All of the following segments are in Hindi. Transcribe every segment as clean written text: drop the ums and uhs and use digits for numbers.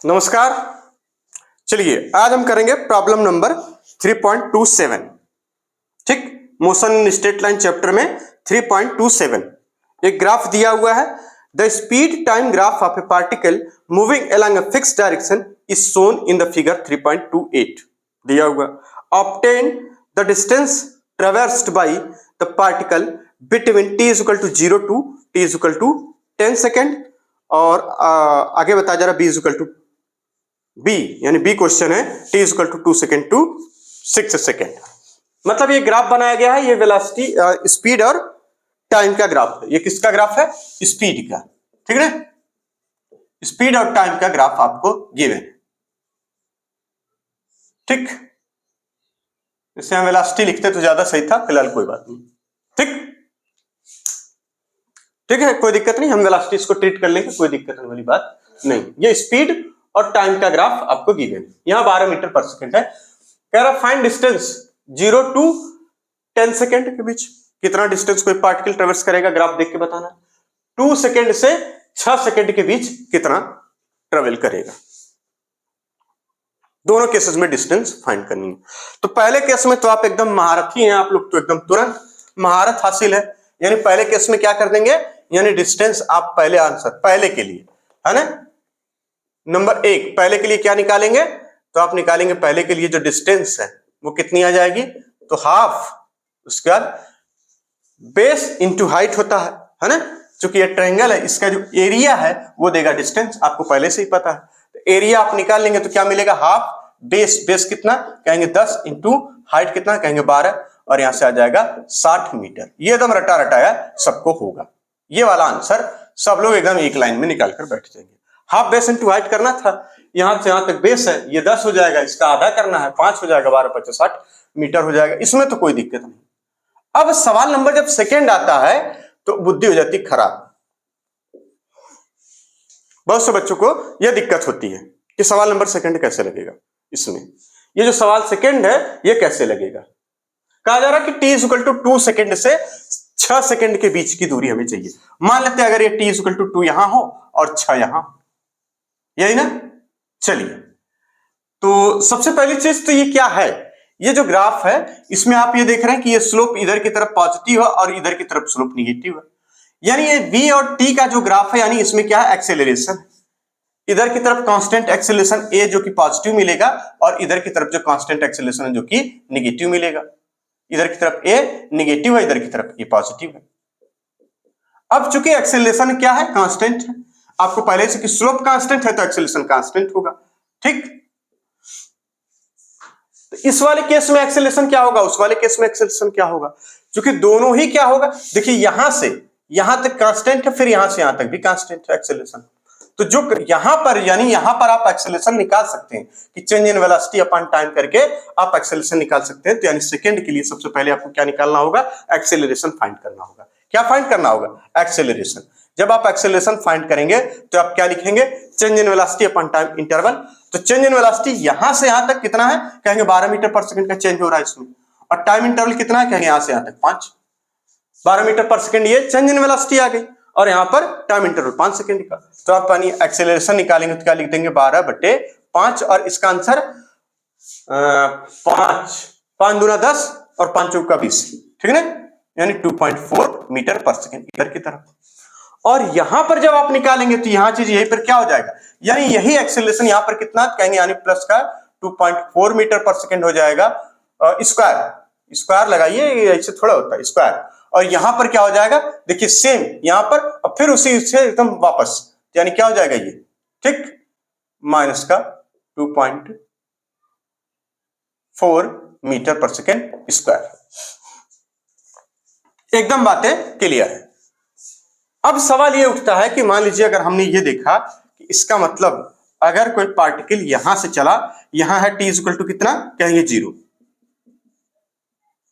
नमस्कार। चलिए आज हम करेंगे प्रॉब्लम नंबर 3.27। ठीक, motion in straight line chapter में 3.27 एक ग्राफ दिया हुआ है। The speed time graph of a particle moving along a fixed direction is shown in the figure 3.28 दिया हुआ। Obtain the distance traversed by the particle between t is equal to 0 to t is equal to 10 second और आगे बताया जा रहा b is equal to B, यानी बी क्वेश्चन है t is equal to 2 second to 6 second. मतलब ये ग्राफ बनाया गया है, ये वेलोसिटी स्पीड और टाइम का ग्राफ है। ये किसका ग्राफ है? स्पीड का। ठीक है, स्पीड और टाइम का ग्राफ आपको गिवन है। ठीक, इससे हम वेलोसिटी लिखते तो ज्यादा सही था, फिलहाल कोई बात नहीं। ठीक ठीक है, कोई दिक्कत नहीं, हम वेलोसिटी इसको ट्रीट कर लेंगे, कोई दिक्कत वाली बात नहीं। ये स्पीड और टाइम का ग्राफ आपको गिवन है। यहां 12 मीटर पर सेकेंड है। कह रहा फाइंड डिस्टेंस 0 टू 10 सेकेंड के बीच कितना डिस्टेंस कोई पार्टिकल ट्रेवर्स करेगा, ग्राफ देख के बताना। 2 सेकेंड से 6 सेकेंड के बीच कितना ट्रेवल करेगा। दोनों केसेस में डिस्टेंस फाइंड करनी है। तो पहले केस में तो आप एकदम महारथी हैं, आप लोग तो एकदम तुरंत महारत हासिल है। यानी पहले केस में क्या कर देंगे, यानी डिस्टेंस आप पहले आंसर पहले के लिए है ना, नंबर 1 पहले के लिए क्या निकालेंगे, तो आप निकालेंगे पहले के लिए जो डिस्टेंस है वो कितनी आ जाएगी, तो हाफ। उसके बाद बेस इंटू हाइट होता है ना, क्योंकि ये ट्रायंगल है, इसका जो एरिया है वो देगा डिस्टेंस, आपको पहले से ही पता है। तो एरिया आप निकाल लेंगे तो क्या मिलेगा, हाफ बेस। बेस कितना कहेंगे 10 इंटू हाइट कितना कहेंगे 12, और यहां से आ जाएगा 60 मीटर। ये एकदम रटा रटाया सबको होगा। ये वाला आंसर सब लोग एकदम एक लाइन में निकाल कर बैठ जाएंगे। हाफ बेस इंटू हाइट करना था, यहां से यहां तक बेस है, ये 10 हो जाएगा, इसका आधा करना है 5 हो जाएगा, 12 25 60 मीटर हो जाएगा। इसमें तो कोई दिक्कत नहीं। अब सवाल नंबर जब सेकेंड आता है तो बुद्धि हो जाती खराब। बहुत से बच्चों को यह दिक्कत होती है कि सवाल नंबर सेकेंड कैसे लगेगा। इसमें ये जो सवाल सेकेंड है ये कैसे लगेगा। कहा जा रहा है कि t is equal to 2 second से 6 सेकेंड के बीच की दूरी हमें चाहिए। मान लेते हैं अगर ये t इज इक्वल टू 2 यहां हो और 6 यहां, यही ना। चलिए, तो सबसे पहली चीज तो ये क्या है, ये जो ग्राफ है इसमें आप ये देख रहे हैं कि ये स्लोप इधर की तरफ पॉजिटिव है और इधर की तरफ स्लोप निगेटिव है। यानी ये v और t का जो ग्राफ है, यानी इसमें क्या है, एक्सेलरेशन। इधर की तरफ कांस्टेंट एक्सेलरेशन a जो कि पॉजिटिव मिलेगा, और इधर की तरफ जो कांस्टेंट एक्सेलरेशन है जो कि निगेटिव मिलेगा। इधर की तरफ a निगेटिव है, इधर की तरफ a पॉजिटिव है। अब चूंकि एक्सेलरेशन क्या है, कांस्टेंट है, आपको पहले से कि स्लोप कांस्टेंट है तो एक्सेलरेशन कांस्टेंट होगा। ठीक, तो इस वाले केस में एक्सेलरेशन क्या होगा, उस वाले केस में एक्सेलरेशन क्या होगा, क्योंकि दोनों ही क्या होगा। देखिए यहां से यहां तक कांस्टेंट है, फिर यहां से यहां तक भी कांस्टेंट है एक्सेलरेशन। तो जो यहां पर, यानी यहां पर आप एक्सेलरेशन निकाल सकते हैं कि change in velocity upon time करके आप एक्सेलरेशन निकाल सकते हैं। तो यानी सेकंड के लिए सबसे पहले आपको क्या निकालना होगा, एक्सेलरेशन फाइंड करना होगा। क्या फाइंड करना होगा, एक्सेलरेशन। जब आप एक्सेलरेशन फाइंड करेंगे तो आप क्या लिखेंगे, change in velocity upon time interval. तो चेंज इन वेलोसिटी यहां से यहां तक कितना है, कहेंगे 12 मीटर पर सेकंड का चेंज हो रहा है इसमें, और टाइम इंटरवल कितना है, कहेंगे यहां से यहां तक 5। 12 मीटर पर सेकंड ये चेंज इन वेलोसिटी आ गई, और यहां पर टाइम इंटरवल 5 सेकंड का। तो आप पानी एक्सेलरेशन निकालेंगे तो क्या लिख देंगे, 12/5, और इसका आंसर 5 दूना 10 और 5 चौका 20, ठीक है ना, यानी 2.4 मीटर पर सेकंड इधर की तरफ। और यहां पर जब आप निकालेंगे तो यहां चीज यहीं पर क्या हो जाएगा, यानी यही एक्सेलरेशन यहां पर कितना कहेंगे, यानी प्लस का 2.4 मीटर पर सेकंड हो जाएगा। स्क्वायर स्क्वायर लगाइए, ऐसे थोड़ा होता है स्क्वायर। और यहां पर क्या हो जाएगा, देखिए सेम यहां पर, और फिर उसी से एकदम वापस, यानी क्या हो जाएगा ये, ठीक, माइनस का 2.4 मीटर पर सेकेंड स्क्वायर। एकदम बातें क्लियर है। अब सवाल ये उठता है कि मान लीजिए अगर हमने ये देखा कि इसका मतलब अगर कोई पार्टिकल यहां से चला, यहां है t इक्वल टू कितना कहेंगे 0,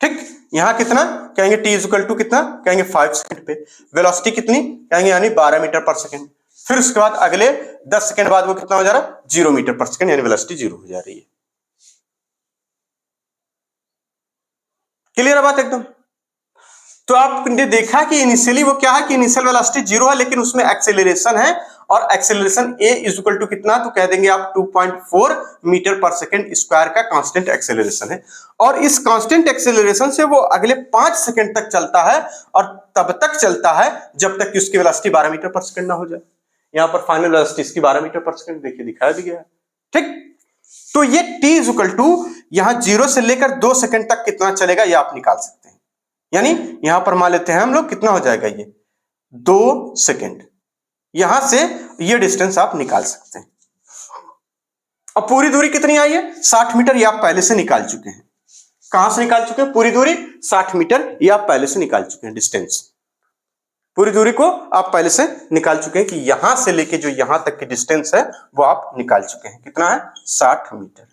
ठीक, यहां कितना कहेंगे t इक्वल टू कितना कहेंगे 5 सेकंड पे, वेलोसिटी कितनी कहेंगे यानी 12 मीटर पर सेकंड। फिर उसके बाद अगले 10 सेकंड बाद वो कितना हो जा रहा है, 0 मीटर पर सेकंड, यानी वेलोसिटी 0 हो जा रही है। क्लियर है बात एकदम। तो आपने देखा कि इनिशियली वो क्या है कि इनिशियल वेलोसिटी 0 है, लेकिन उसमें एक्सेलरेशन है, और acceleration a is equal to कितना, तो कह देंगे आप 2.4 मीटर पर सेकंड स्क्वायर का कांस्टेंट एक्सेलरेशन है। और इस कांस्टेंट एक्सेलरेशन से वो अगले 5 सेकंड तक चलता है, और तब तक चलता है जब तक कि उसकी वेलोसिटी 12 मीटर पर सेकंड ना हो जाए। यहां पर फाइनल वेलोसिटी इसकी 12 मीटर पर सेकंड देखिए दिखाया भी गया है। ठीक, तो ये t इज इक्वल टू यहां 0 से लेकर 2 सेकंड तक कितना चलेगा ये आप निकाल सकते हैं। यानी यहां पर मान लेते हैं हम लोग, कितना हो जाएगा ये 2 सेकंड, यहां से ये डिस्टेंस आप निकाल सकते हैं। अब पूरी दूरी कितनी आई है 60 मीटर, ये आप पहले से निकाल चुके हैं। कहां से निकाल चुके हैं पूरी दूरी 60 मीटर, ये आप पहले से निकाल चुके हैं। डिस्टेंस पूरी दूरी को आप पहले से निकाल चुके हैं कि यहां से लेके जो यहां तक की डिस्टेंस है वो आप निकाल चुके हैं। कितना है 60 मीटर।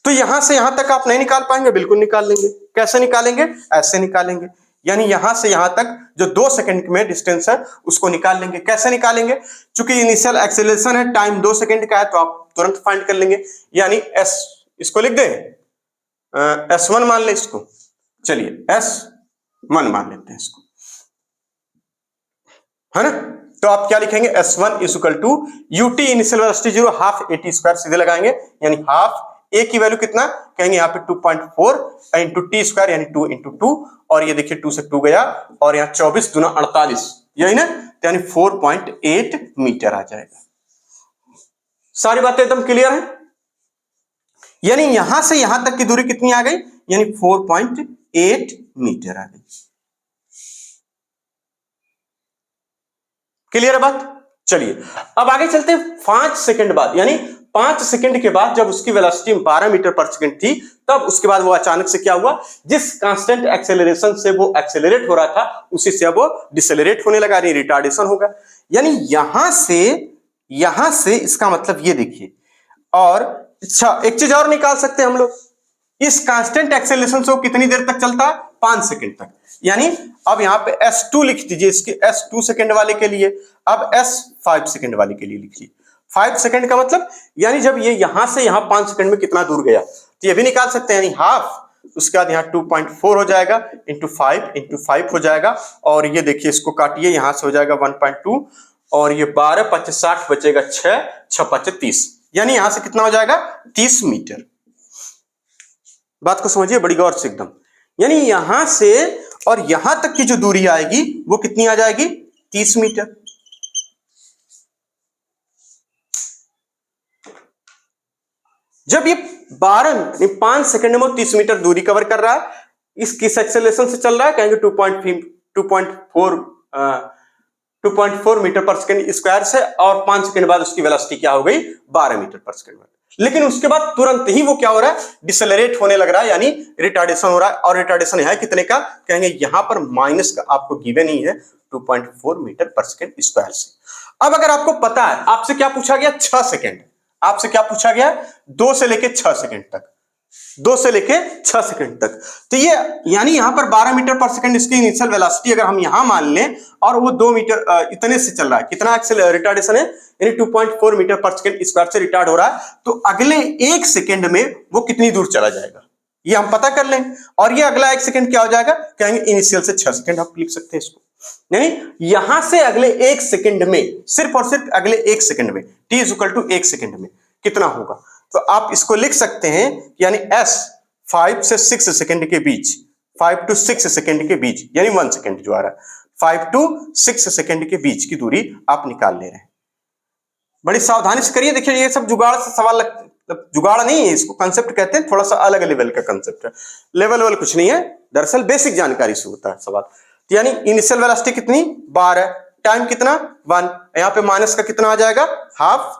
तो यहां से यहां तक आप नहीं निकाल पाएंगे, बिल्कुल निकाल लेंगे। कैसे निकालेंगे, ऐसे निकालेंगे। यानी यहां से यहां तक जो 2 सेकंड में डिस्टेंस है उसको निकाल लेंगे। कैसे निकालेंगे, चूंकि इनिशियल एक्सेलरेशन है, टाइम 2 सेकंड का है, तो आप तुरंत फाइंड कर लेंगे। यानी s, इसको लिख दें s1 मान ले इसको, चलिए s1 मान लेते हैं इसको, है ना। तो आप क्या लिखेंगे, s1 is equal to ut initial velocity 0 half at square, सीधे लगाएंगे। यानी हाफ a की वैल्यू कितना कहेंगे यहाँ पे 2.4 इंटू टी स्क्वायर, यानी 2 इंटू 2, और ये देखिए 2 से 2 गया, और यहाँ 24 दूना 48, यही ना, तो यानी 4.8 मीटर आ जाएगा। सारी बातें एकदम क्लियर है। यानी यहां से यहां तक की दूरी कितनी आ गई, यानी 4.8 मीटर आ गई। क्लियर है बात। चलिए अब आगे चलते हैं। 5 सेकंड बाद, यानी 5 सेकंड के बाद जब उसकी वेलोसिटी 12 मीटर पर सेकंड थी, तब उसके बाद वो अचानक से क्या हुआ, जिस कांस्टेंट एक्सेलरेशन से वो एक्सेलरेट हो रहा था उसी से अब वो डिसेलरेट होने लगा, यानी रिटार्डेशन होगा। यानी यहां से इसका मतलब ये देखिए। और अच्छा एक चीज और निकाल सकते हैं हम लोग, इस कांस्टेंट एक्सेलरेशन से वो कितनी देर तक चलता है, 5 सेकंड तक। यानी अब यहां पे s2 लिख दीजिए इसके, s2 सेकंड वाले के लिए। अब s5 सेकंड वाले के लिए लिखिए। 5 सेकंड का मतलब यानी जब ये यहां से यहां 5 सेकंड में कितना दूर गया, तो ये भी निकाल सकते हैं। यानी हाफ, उसके बाद यहाँ 2.4 हो जाएगा इंटू 5 हो जाएगा, और ये देखिए इसको काटिए, यहां से हो जाएगा 1.2, और ये 12 5 60 बचेगा 6 6 5 30, यानी यहां से कितना हो जाएगा 30 मीटर। बात को समझिए बड़ी गौर से एकदम। यानी यहां से और यहां तक की जो दूरी आएगी वो कितनी आ जाएगी, 30 मीटर। जब ये 5 सेकंड में 30 मीटर दूरी कवर कर रहा है, इस किस एक्सेलरेशन से चल रहा है, कहेंगे 2.4 मीटर पर सेकंड स्क्वायर से, और 5 सेकंड बाद उसकी वेलोसिटी क्या हो गई, 12 मीटर पर सेकंड। लेकिन उसके बाद तुरंत ही वो क्या हो रहा है, डिसेलरेट होने लग रहा है, यानी रिटार्डेशन हो रहा है। और रिटार्डेशन है कितने का, कहेंगे यहां पर माइनस का आपको गिवन ही है 2.4 मीटर पर सेकंड स्क्वायर से। अब अगर आपको पता है, आपसे क्या पूछा गया 6 सेकंड, आपसे क्या पूछा गया 2 से लेके 6 सेकंड तक, 2 से लेके 6 सेकंड तक, तो ये यानी यहां पर 12 मीटर पर सेकंड इसकी इनिशियल वेलोसिटी अगर हम यहां मान लें, और वो 2 मीटर इतने से चल रहा है, कितना रिटार्डेशन है, यानी 2.4 मीटर पर सेकंड स्क्वायर से रिटार्ड हो रहा है, तो अगले 1 सेकंड में वो कितनी दूर चला जाएगा ये हम पता कर लें। और ये अगला 1 सेकंड क्या हो जाएगा, कहेंगे इनिशियल से 6 सेकंड, आप लिख सकते हैं इसको। यानी यहां से अगले 1 सेकंड में, सिर्फ और सिर्फ अगले 1 सेकंड में, t is equal to 1 second में कितना होगा, तो आप इसको लिख सकते हैं, यानी s 5 से 6 सेकंड के बीच, 5 to 6 सेकंड के बीच, यानी 1 सेकंड जो आ रहा है, 5 to 6 सेकंड के बीच की दूरी आप निकाल ले रहे हैं। बड़ी सावधानी से करिए। देखिए ये सब जुगाड़ से सवाल जुगाड़ नहीं है, इसको कंसेप्ट कहते हैं, थोड़ा सा अलग लेवल का कंसेप्ट है। लेवल कुछ नहीं है, दरअसल बेसिक जानकारी से होता है सवाल। तो यानी इनिशियल वेलोसिटी कितनी 12, टाइम कितना 1, यहां पे माइनस का कितना आ जाएगा, हाफ।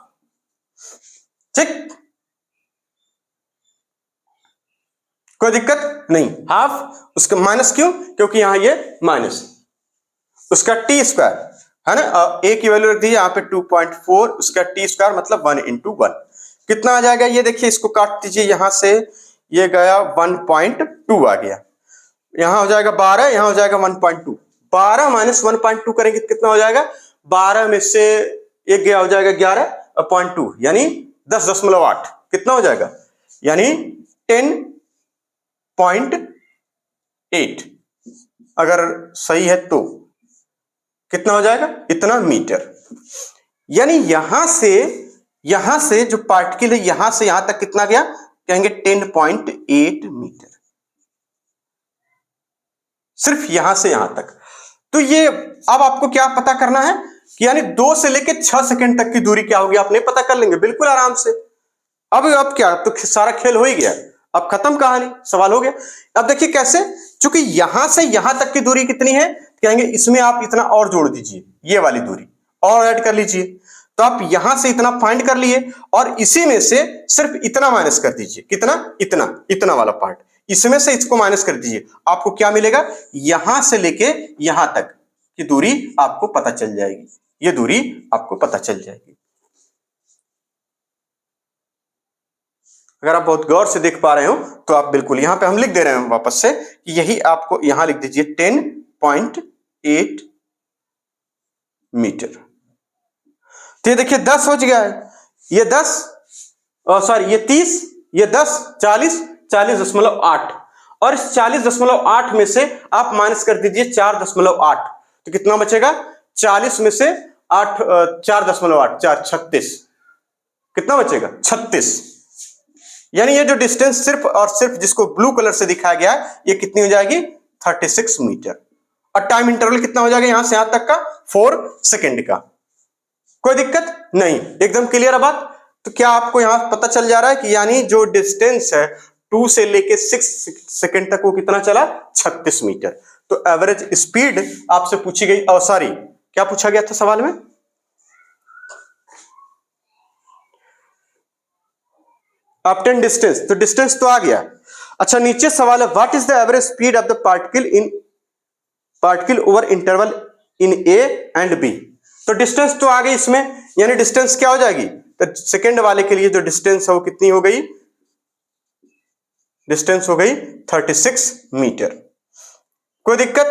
ठीक, कोई दिक्कत नहीं, हाफ उसका माइनस क्यों, क्योंकि यहां ये माइनस, उसका टी स्क्वायर है ना, a की वैल्यू रख दीजिए यहां पे 2.4, उसका टी स्क्वायर मतलब 1 into 1 कितना आ जाएगा, ये देखिए इसको काट दीजिए, यहां से ये गया 1.2 आ गया, यहां हो जाएगा 12, यहां हो जाएगा 1.2, 12 माइनस 1.2 करेंगे तो कितना हो जाएगा, 12 में से एक गया हो जाएगा 11.2, यानी 10.8 कितना हो जाएगा, यानी 10.2 8 अगर सही है तो कितना हो जाएगा, इतना मीटर। यानी यहां से जो पार्टिकल है यहां से यहां तक कितना गया, कहेंगे 10.8 मीटर, सिर्फ यहां से यहां तक। तो ये अब आपको क्या पता करना है कि यानी 2 से लेकर 6 सेकंड तक की दूरी क्या होगी, आप नहीं पता कर लेंगे बिल्कुल आराम से। अब क्या, तो सारा खेल हो ही गया, अब खत्म कहानी, सवाल हो गया। अब देखिए कैसे, चूंकि यहां से यहां तक की दूरी कितनी है, कहेंगे इसमें आप इतना और जोड़ दीजिए, ये वाली दूरी और ऐड कर लीजिए। तो आप यहां से इतना फाइंड कर लिए और इसी में से सिर्फ इतना माइनस कर दीजिए, कितना, इतना वाला पार्ट, इसमें से इसको माइनस कर दीजिए, आपको क्या मिलेगा, यहां से लेके यहां तक की दूरी आपको पता चल जाएगी, ये दूरी आपको पता चल जाएगी। अगर आप बहुत गौर से देख पा रहे हो तो आप बिल्कुल यहां पे हम लिख दे रहे हैं वापस से कि यही आपको यहां लिख दीजिए 10.8 मीटर। तो ये देखिए 10 हो गया है, ये 10 सॉरी ये 30, ये 10, 40.8 और इस 40.8 में से आप माइनस कर दीजिए 4.8, तो कितना बचेगा, 40 में से 8 4.8 4 36, कितना बचेगा 36। यानी ये जो डिस्टेंस सिर्फ और सिर्फ जिसको ब्लू कलर से दिखाया गया है ये कितनी हो जाएगी, 36 मीटर। और टाइम इंटरवल कितना हो जाएगा यहां से यहां तक का, 4 सेकेंड का। कोई दिक्कत नहीं, एकदम क्लियर है बात। तो क्या आपको यहां पता चल जा रहा है कि यानी जो डिस्टेंस है 2 से लेके 6 सेकेंड तक वो कितना चला, 36 मीटर। तो एवरेज स्पीड आपसे पूछी गई, सॉरी क्या पूछा गया था सवाल में, ऑब्टेन डिस्टेंस, तो डिस्टेंस तो आ गया। अच्छा नीचे सवाल है, what is the average speed of the particle over interval in A and B. तो डिस्टेंस तो आ गई इसमें, यानी डिस्टेंस क्या हो जाएगी, तो सेकंड वाले के लिए जो डिस्टेंस है वो कितनी हो गई, डिस्टेंस हो गई 36 मीटर। कोई दिक्कत,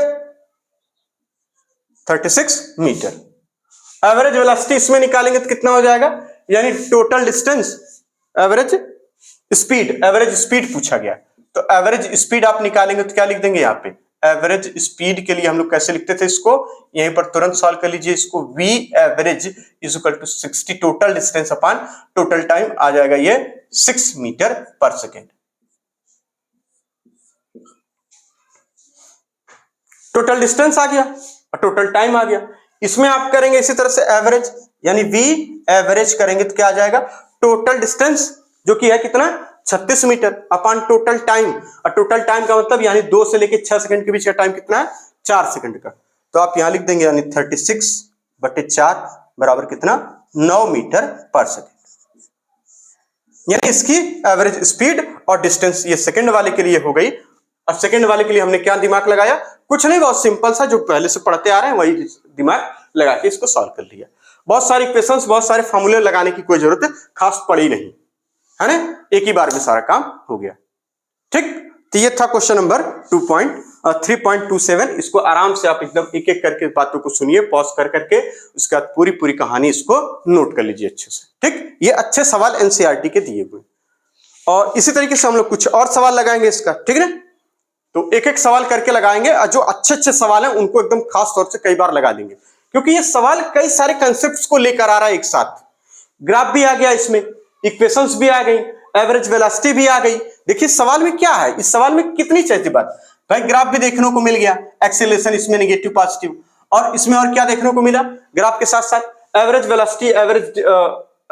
36 मीटर। एवरेज वेलोसिटी इसमें निकालेंगे तो कितना हो जाएगा, यानी टोटल डिस्टेंस, एवरेज स्पीड पूछा गया। तो एवरेज स्पीड आप निकालेंगे तो क्या लिख देंगे यहाँ पे, एवरेज स्पीड के लिए हम लोग कैसे लिखते थे इसको, यहीं पर तुरंत सॉल्व कर लीजिए इसको, v average is equal to 60 total distance upon total time, आ जाएगा ये 6 मीटर पर सेकेंड। टोटल डिस्टेंस आ गया और टोटल टाइम आ गया। इसमें आप करेंगे इसी तरह से एवरेज, यानी v एवरेज करेंगे तो क्या आ जाएगा, टोटल डिस्टेंस जो कि है कितना, 36 मीटर अपॉन टोटल टाइम, और टोटल टाइम का मतलब यानी 2 से लेके 6 सेकंड के बीच का टाइम कितना है, 4 सेकंड का। तो आप यहां लिख देंगे यानी 36/4 बराबर कितना, 9 मीटर पर सेकंड। यानी इसकी एवरेज स्पीड और डिस्टेंस ये सेकंड वाले के लिए हो गई। और सेकंड वाले के लिए हमने क्या दिमाग लगाया, कुछ नहीं, बहुत सिंपल सा जो पहले से पढ़ते आ रहे हैं वही दिमाग लगा के इसको सॉल्व कर लिया। बहुत सारी इक्वेशंस, बहुत सारे फॉर्मूले लगाने की कोई जरूरत खास पड़ी नहीं है ना, एक ही बार में सारा काम हो गया। ठीक, तो ये था क्वेश्चन नंबर 3.27। इसको आराम से आप एकदम एक एक करके बातों को सुनिए, पॉज कर करके, उसके बाद पूरी कहानी इसको नोट कर लीजिए अच्छे से। ठीक, ये अच्छे सवाल एनसीईआरटी के दिए हुए, और इसी तरीके से हम लोग कुछ और सवाल लगाएंगे इसका, ठीक है ना। तो एक एक सवाल करके लगाएंगे, और जो अच्छे सवाल हैं उनको एकदम खास तौर से कई बार लगा देंगे, क्योंकि ये सवाल कई सारे कंसेप्ट को लेकर आ रहा है एक साथ। ग्राफ भी आ गया इसमें, इक्वेशंस भी आ गई, एवरेज वेलोसिटी भी आ गई। देखिए सवाल में क्या है, इस सवाल में कितनी चाहिए बात भाई, ग्राफ भी देखने को मिल गया, एक्सेलरेशन इसमें नेगेटिव पॉजिटिव, और इसमें और क्या देखने को मिला, ग्राफ के साथ साथ एवरेज वेलोसिटी,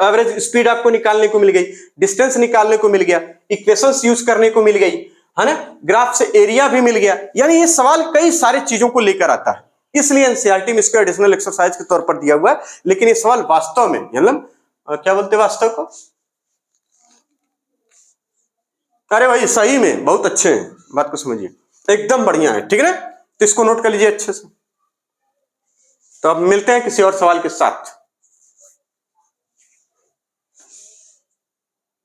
एवरेज स्पीड आपको निकालने को मिल गई, डिस्टेंस निकालने को मिल गया, इक्वेशंस यूज करने को मिल गई, है ना, ग्राफ से एरिया भी मिल गया। यानी ये सवाल कई सारी चीजों को लेकर आता है, इसलिए एनसीईआरटी में इसको एडिशनल एक्सरसाइज के तौर पर दिया हुआ है। लेकिन ये सवाल वास्तव में, मतलब क्या बोलते हैं वास्तव को, अरे भाई सही में बहुत अच्छे हैं, बात को समझिए, एकदम बढ़िया है, ठीक है ना। तो इसको नोट कर लीजिए अच्छे से। तो अब मिलते हैं किसी और सवाल के साथ।